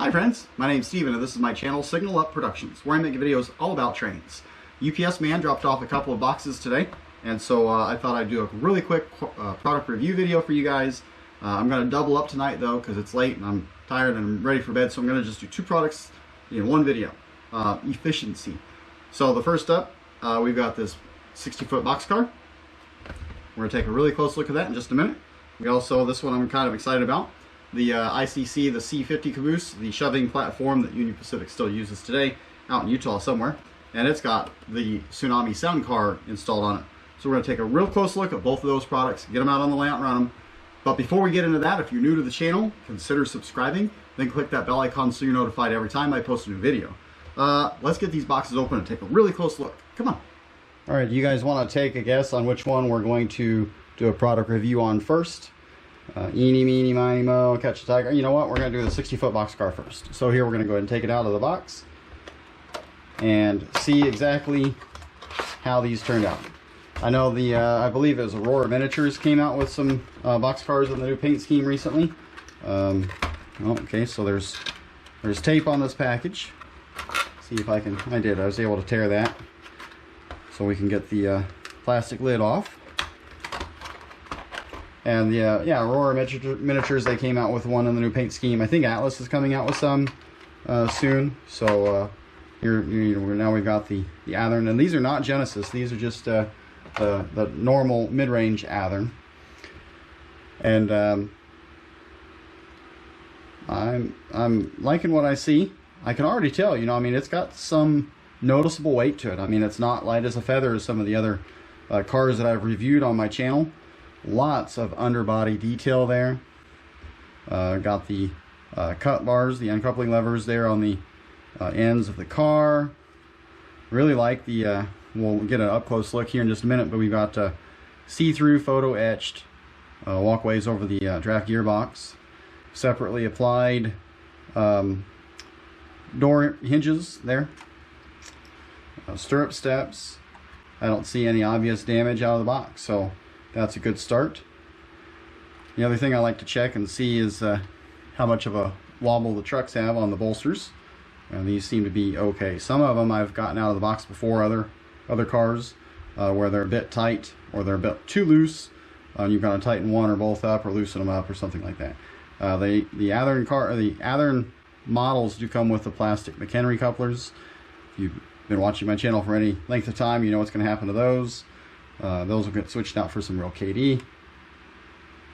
Hi friends, my name's Steven and this is my channel Signal Up Productions, where I make videos all about trains. UPS man dropped off a couple of boxes today, and so I thought I'd do a really quick product review video for you guys. I'm going to double up tonight though because it's late and I'm tired and I'm ready for bed, so I'm going to just do two products in one video. Efficiency. So the first up, we've got this 60-foot boxcar. We're going to take a really close look at that in just a minute. We also, this one I'm kind of excited about, the ICC, the C-50 Caboose, the shoving platform that Union Pacific still uses today out in Utah somewhere. And it's got the Tsunami sound car installed on it. So we're going to take a real close look at both of those products, get them out on the layout and run them. But before we get into that, if you're new to the channel, consider subscribing, then click that bell icon so you're notified every time I post a new video. Let's get these boxes open and take a really close look. Come on. All right, do you guys want to take a guess on which one we're going to do a product review on first? Eeny, meeny, miny, mo, catch a tiger. You know what? We're going to do the 60-foot boxcar first. So here we're going to go ahead and take it out of the box and see exactly how these turned out. I know the, I believe it was Aurora Miniatures came out with some boxcars in the new paint scheme recently. Okay, so there's tape on this package. See if I can, I was able to tear that so we can get the plastic lid off. And the Aurora Miniatures, they came out with one in the new paint scheme. I think Atlas is coming out with some soon. So now we've got the Athearn, and these are not Genesis. These are just the normal mid-range Athearn. And I'm liking what I see. I can already tell, you know, I mean, it's got some noticeable weight to it. I mean, it's not light as a feather as some of the other cars that I've reviewed on my channel. Lots of underbody detail there. Got the cut bars, the uncoupling levers there on the ends of the car. Really like the, we'll get an up-close look here in just a minute, but we've got see-through photo etched walkways over the draft gearbox. Separately applied door hinges there. Stirrup steps. I don't see any obvious damage out of the box, so that's a good start. The other thing I like to check and see is how much of a wobble the trucks have on the bolsters. And these seem to be okay. Some of them I've gotten out of the box before, other cars, where they're a bit tight or they're a bit too loose. You've got to tighten one or both up or loosen them up or something like that. The Athearn models do come with the plastic McHenry couplers. If you've been watching my channel for any length of time, you know what's going to happen to those. Those will get switched out for some real KD.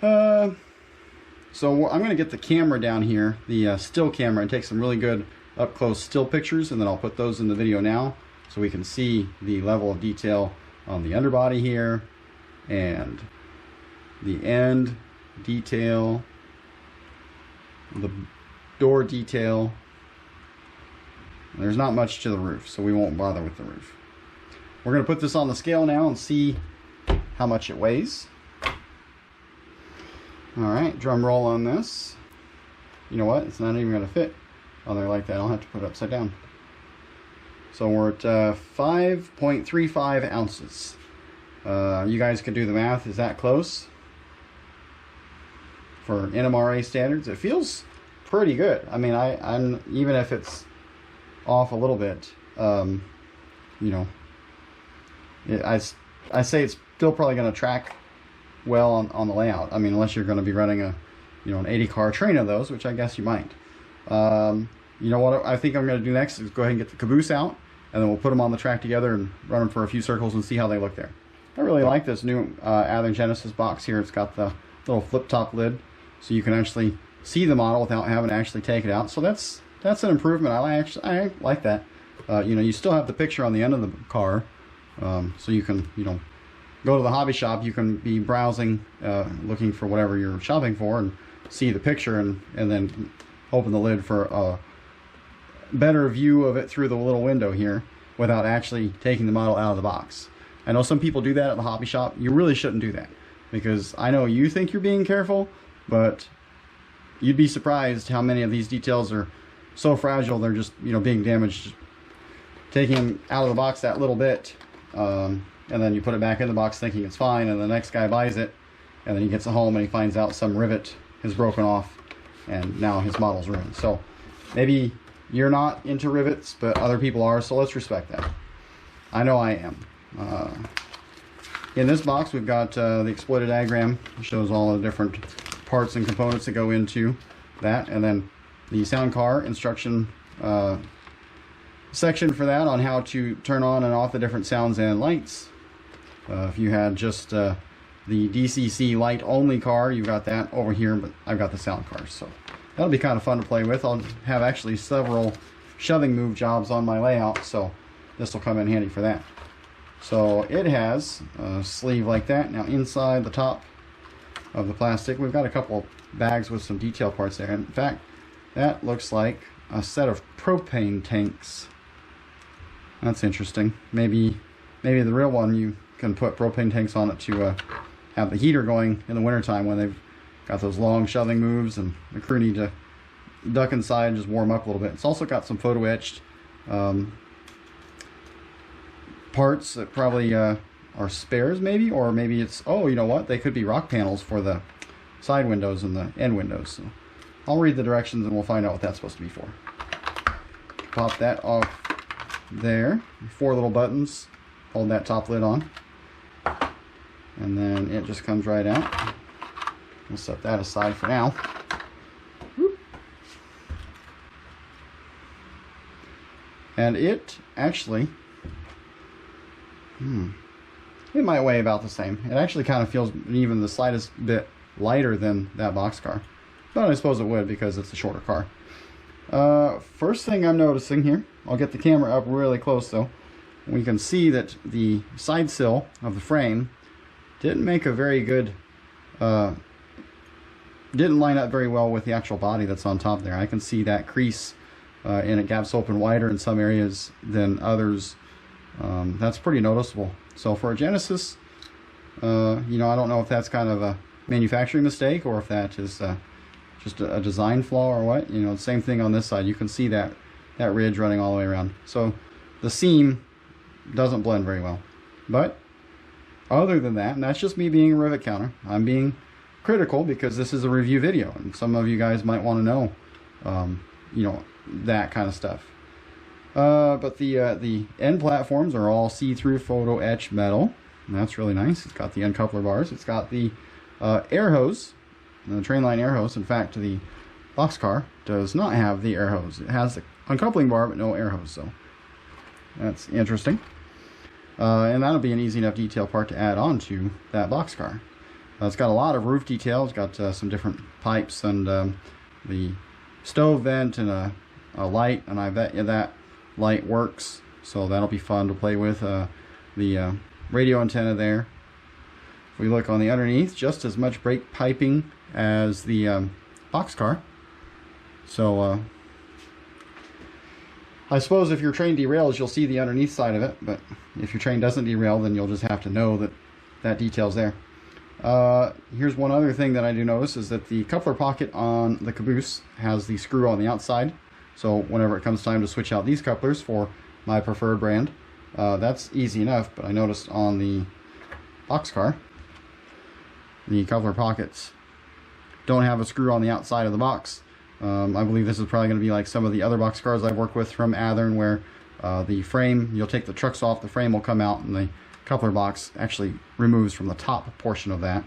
So I'm going to get the camera down here, the still camera, and take some really good up-close still pictures, and then I'll put those in the video now so we can see the level of detail on the underbody here and the end detail, the door detail. There's not much to the roof, so we won't bother with the roof. We're going to put this on the scale now and see how much it weighs. Alright, drum roll on this. You know what? It's not even going to fit on there like that. I'll have to put it upside down. So we're at 5.35 ounces. You guys can do the math. Is that close? For NMRA standards, it feels pretty good. I mean, I'm even if it's off a little bit, you know, I say it's still probably going to track well on the layout. I mean, unless you're going to be running a, you know, an 80 car train of those, which I guess you might. You know what I think I'm going to do next is go ahead and get the Caboose out, and then we'll put them on the track together and run them for a few circles and see how they look there. I really like this new Athearn Genesis box here. It's got the little flip top lid, so you can actually see the model without having to actually take it out. So that's an improvement. I like that. You know, you still have the picture on the end of the car, so you can, you know, go to the hobby shop. You can be browsing, looking for whatever you're shopping for, and see the picture, and then open the lid for a better view of it through the little window here without actually taking the model out of the box. I know some people do that at the hobby shop. You really shouldn't do that, because I know you think you're being careful, but you'd be surprised how many of these details are so fragile they're just, you know, being damaged. Taking them out of the box that little bit, and then you put it back in the box thinking it's fine, and the next guy buys it, and then he gets it home and he finds out some rivet has broken off, and now his model's ruined. So Maybe you're not into rivets, but other people are, so let's respect that. I know I am. In this box, we've got the exploited diagram. It shows all the different parts and components that go into that, and then the sound car instruction section for that on how to turn on and off the different sounds and lights. If you had just the DCC light only car, you've got that over here, but I've got the sound car, so that'll be kind of fun to play with. I'll have actually several shoving move jobs on my layout, so this will come in handy for that. So it has a sleeve like that. Now inside the top of the plastic, we've got a couple bags with some detail parts there. In fact, that looks like a set of propane tanks. That's interesting. Maybe the real one, you can put propane tanks on it to have the heater going in the wintertime when they've got those long shoving moves and the crew need to duck inside and just warm up a little bit. It's also got some photo etched parts that probably are spares maybe, or maybe it's, oh, you know what, they could be rock panels for the side windows and the end windows. So I'll read the directions and we'll find out what that's supposed to be for. Pop that off there. 4 little buttons hold that top lid on, and then it just comes right out. We'll set that aside for now. And it actually it might weigh about the same. It actually kind of feels even the slightest bit lighter than that Boxcar, but I suppose it would because it's a shorter car. First thing I'm noticing here, I'll get the camera up really close though, we can see that the side sill of the frame didn't make a very good didn't line up very well with the actual body that's on top there. I can see that crease and it gaps open wider in some areas than others. That's pretty noticeable. So for a Genesis, you know, I don't know if that's kind of a manufacturing mistake or if that is just a design flaw or what. You know, the same thing on this side. You can see that ridge running all the way around. So the seam doesn't blend very well. But other than that, and that's just me being a rivet counter, I'm being critical because this is a review video and some of you guys might want to know, you know, that kind of stuff. But the end platforms are all see-through photo etch metal, and that's really nice. It's got the uncoupler bars. It's got the air hose, the train line air hose. In fact, the Boxcar does not have the air hose. It has the uncoupling bar, but no air hose, so that's interesting. And that'll be an easy enough detail part to add on to that Boxcar. It's got a lot of roof detail. It's got some different pipes and the stove vent and a light, and I bet you that light works, so that'll be fun to play with. The radio antenna there. If we look on the underneath, just as much brake piping as the Boxcar. So I suppose if your train derails, you'll see the underneath side of it, but if your train doesn't derail, then you'll just have to know that that detail's there. Here's one other thing that I do notice is that the coupler pocket on the Caboose has the screw on the outside. So whenever it comes time to switch out these couplers for my preferred brand, that's easy enough. But I noticed on the Boxcar, the coupler pockets don't have a screw on the outside of the box. I believe this is probably going to be like some of the other Boxcars I've worked with from Athearn, where the frame, you'll take the trucks off, the frame will come out, and the coupler box actually removes from the top portion of that.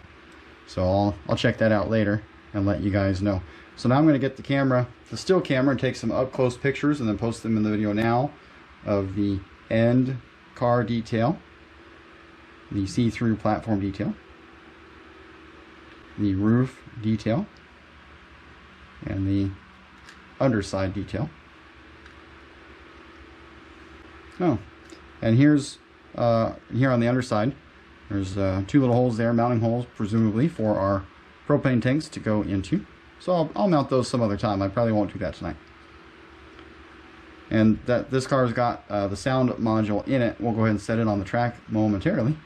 So I'll check that out later and let you guys know. So now I'm going to get the camera, the still camera, and take some up close pictures and then post them in the video now of the end car detail, the see-through platform detail, the roof detail, and the underside detail. Oh, and here's here on the underside, there's 2 little holes there, mounting holes presumably for our propane tanks to go into. So I'll mount those some other time. I probably won't do that tonight. And this car's got the sound module in it. We'll go ahead and set it on the track momentarily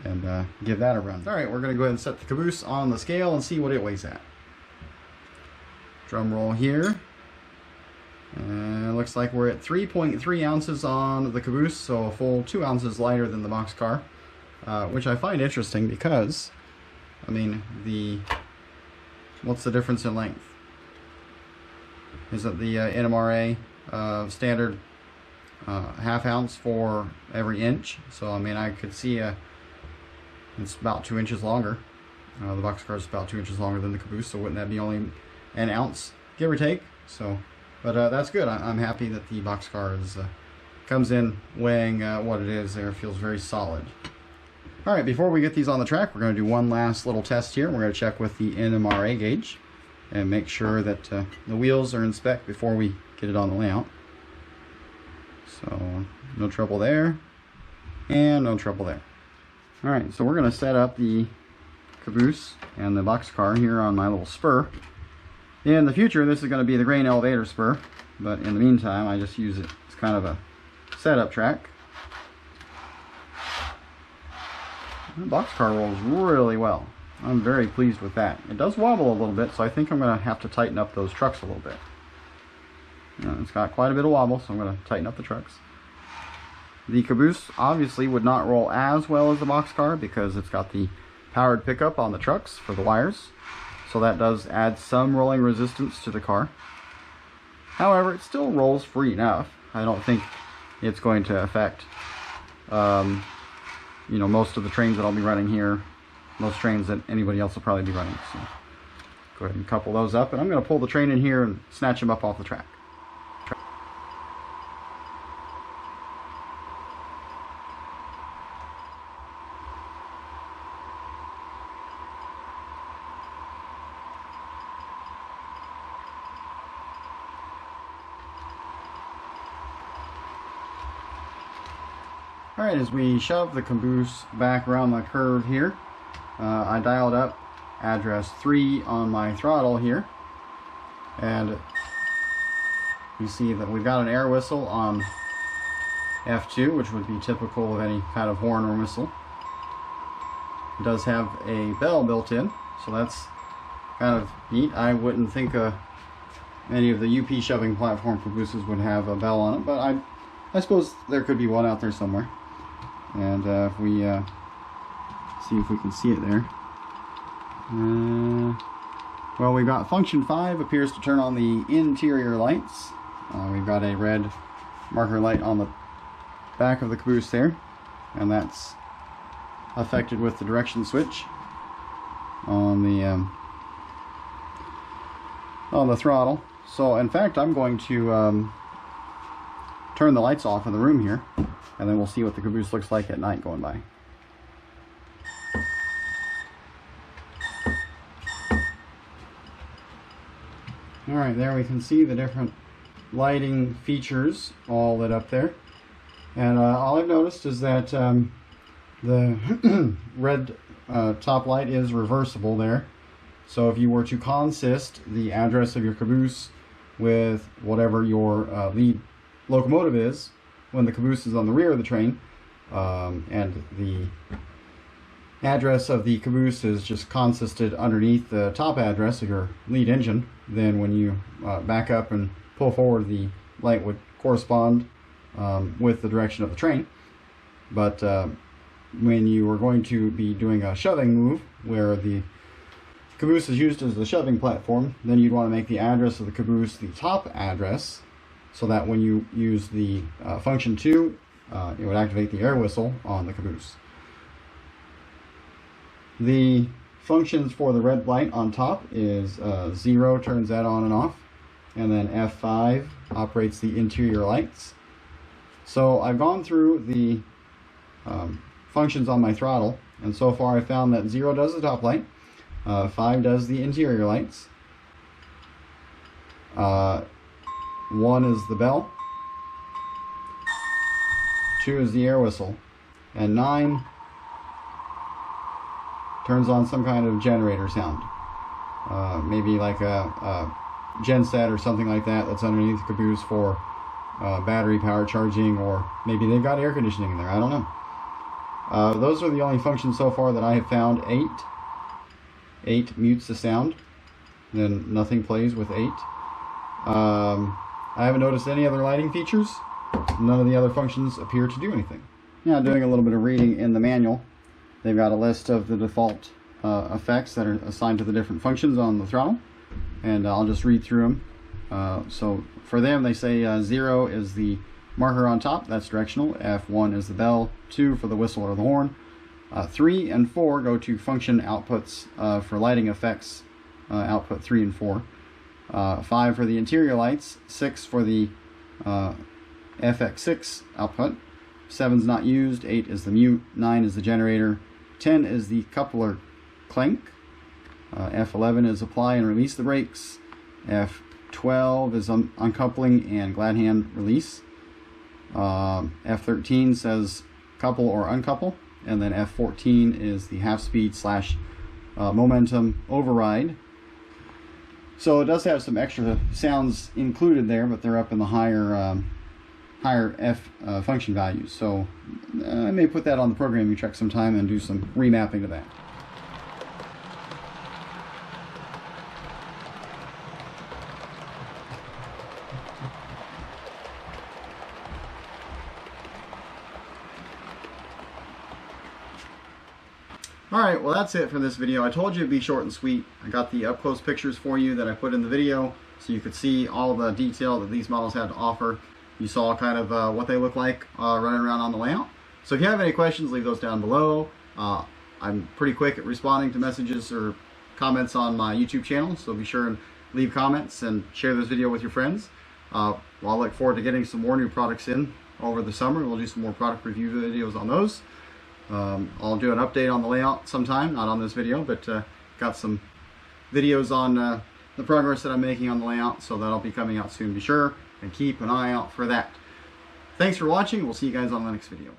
and give that a run. All right, we're going to go ahead and set the Caboose on the scale and see what it weighs at. Drum roll here. And it looks like we're at 3.3 ounces on the Caboose, so a full 2 ounces lighter than the Boxcar, which I find interesting because, I mean, what's the difference in length? is that the NMRA standard ½ ounce for every inch. So I mean, I could see it's about 2 inches longer. The Boxcar is about 2 inches longer than the Caboose, so wouldn't that be only an ounce, give or take? So, but that's good. I'm happy that the Boxcar is comes in weighing what it is there. It feels very solid. All right, before we get these on the track, we're going to do one last little test here. We're going to check with the NMRA gauge and make sure that the wheels are in spec before we get it on the layout. So no trouble there, and no trouble there. All right, so we're going to set up the Caboose and the Boxcar here on my little spur. In the future, this is going to be the grain elevator spur, but in the meantime, I just use it as kind of a setup track. The Boxcar rolls really well. I'm very pleased with that. It does wobble a little bit, so I think I'm going to have to tighten up those trucks a little bit. It's got quite a bit of wobble, so I'm going to tighten up the trucks. The Caboose obviously would not roll as well as the Boxcar because it's got the powered pickup on the trucks for the wires, so that does add some rolling resistance to the car. However, it still rolls free enough. I don't think it's going to affect you know, most of the trains that I'll be running here, most trains that anybody else will probably be running. So go ahead and couple those up, and I'm going to pull the train in here and snatch them up off the track. Alright, as we shove the Caboose back around the curve here, I dialed up address 3 on my throttle here, and you see that we've got an air whistle on F2, which would be typical of any kind of horn or whistle. It does have a bell built in, so that's kind of neat. I wouldn't think any of the UP shoving platform Cabooses would have a bell on it, but I suppose there could be one out there somewhere. And if we see if we can see it there. Well, we've got function 5 appears to turn on the interior lights. We've got a red marker light on the back of the Caboose there, and that's affected with the direction switch on the throttle. So in fact, I'm going to turn the lights off in the room here, and then we'll see what the Caboose looks like at night going by. Alright, there we can see the different lighting features all lit up there. And all I've noticed is that the red top light is reversible there. So if you were to consist the address of your Caboose with whatever your lead locomotive is, when the Caboose is on the rear of the train, and the address of the Caboose is just consisted underneath the top address of your lead engine, then when you back up and pull forward, the light would correspond with the direction of the train. But when you are going to be doing a shoving move where the Caboose is used as the shoving platform, then you'd want to make the address of the Caboose the top address, so that when you use the function 2, it would activate the air whistle on the Caboose. The functions for the red light on top is 0 turns that on and off, and then F5 operates the interior lights. So I've gone through the functions on my throttle, and so far I found that 0 does the top light, 5 does the interior lights, 1 is the bell, 2 is the air whistle, and 9 turns on some kind of generator sound. Maybe like a genset or something like that that's underneath the Caboose for battery power charging, or maybe they've got air conditioning in there, I don't know. Those are the only functions so far that I have found. 8 mutes the sound, then nothing plays with 8. I haven't noticed any other lighting features. None of the other functions appear to do anything. Now, doing a little bit of reading in the manual, they've got a list of the default effects that are assigned to the different functions on the throttle, and I'll just read through them So for them, they say 0 is the marker on top, that's directional. F1 is the bell, 2 for the whistle or the horn. 3 and 4 go to function outputs for lighting effects, output 3 and 4. 5 for the interior lights, 6 for the FX6 output. 7's not used, 8 is the mute, 9 is the generator, 10 is the coupler clank. F11 is apply and release the brakes. F12 is uncoupling and glad hand release. F13 says couple or uncouple, and then F14 is the half speed / momentum override. So it does have some extra sounds included there, but they're up in the higher F function values. So I may put that on the programming check sometime and do some remapping to that. Alright, well that's it for this video. I told you it'd be short and sweet. I got the up-close pictures for you that I put in the video so you could see all the detail that these models had to offer. You saw kind of what they look like running around on the layout. So if you have any questions, leave those down below. I'm pretty quick at responding to messages or comments on my YouTube channel, so be sure and leave comments and share this video with your friends. Well, I look forward to getting some more new products in over the summer. We'll do some more product review videos on those. I'll do an update on the layout sometime, not on this video, but got some videos on the progress that I'm making on the layout, so that'll be coming out soon. Be sure and keep an eye out for that. Thanks for watching. We'll see you guys on the next video.